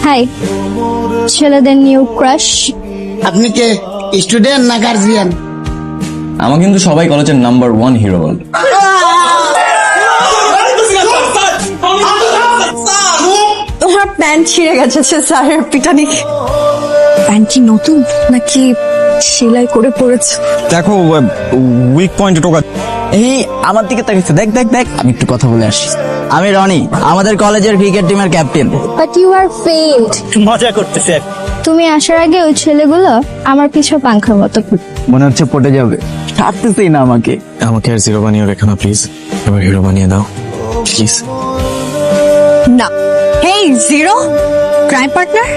High, ছেলেদের new crush. আপনি কে student না গার্জিয়ান? আমার কিন্তু সবাই কলেজের নাম্বার 1 হিরো বল। তোমার প্যান্ট ছিঁড়ে গেছে স্যারের পিটানি। প্যান্ট কি নতুন নাকি সেলাই করে পড়েছে? দেখো উইক পয়েন্টে টোকা। এই আমার দিকে তাকিয়েছে, দেখ দেখ দেখ। আমি একটু কথা বলে আসি। আমি রনি, আমাদের কলেজের ক্রিকেট টিমের captain. But you are failed. মজা করতেছে। তুমি আসার আগে ওই ছেলেগুলো আমার পিছু পাংখার মতো ঘুরছে। মনে হচ্ছে পটে যাবে, ছাড়তেছেই না আমাকে। আমাকে আর জিরো বানিয়ে রেখো না প্লিজ, এবার হিরো বানিয়ে দাও প্লিজ। না, হেই জিরো ক্রাইম পার্টনার।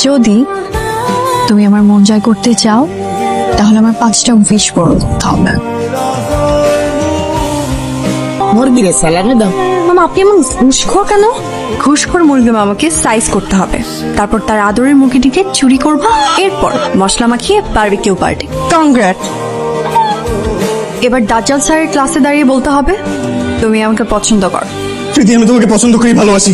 যদি তুমি আমার মন জয় করতে চাও তাহলে আমার 5টা উইশ পূরণ করতে হবে। মুরগিরে সালামে দাও। মামা আপনি এমন ঘুষখোর কেন? ঘুষখোর মুরগি মামাকে সাইজ করতে হবে, তারপর তার আদরের মুরগিটিকে চুরি করবা, এরপর মশলা মাখিয়ে বারবিকিউ পার্টি। কংগ্রাট। এবার দাজ্জাল স্যারের ক্লাসে দাঁড়িয়ে বলতে হবে তুমি আমাকে পছন্দ করো। প্রীতি, আমি তোমাকে পছন্দ করি, ভালোবাসি।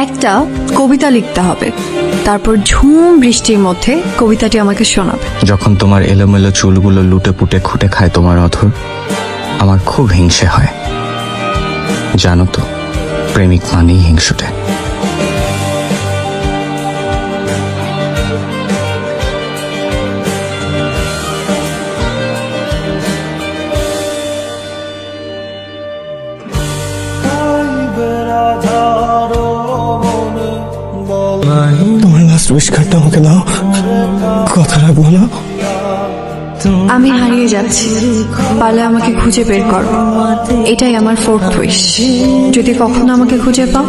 একটা কবিতা লিখতে হবে, তারপর ঝুম বৃষ্টির মধ্যে কবিতাটি আমাকে শোনাবে। যখন তোমার এলোমেলো চুলগুলো লুটে পুটে খুঁটে খায় তোমার অধর, আমার খুব হিংসে হয়। জানো তো, প্রেমিক মানেই হিংসুটে। তোমার লাস্ট উইশ কার্ডটা আমাকে দাও, কথা রাখবো না। আমি হারিয়ে যাচ্ছি, পারলে আমাকে খুঁজে বের করো। এটাই আমার 4th উইশ। যদি কখনো আমাকে খুঁজে পাও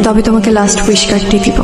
তবে তোমাকে লাস্ট উইশ কার্ডটি দিব।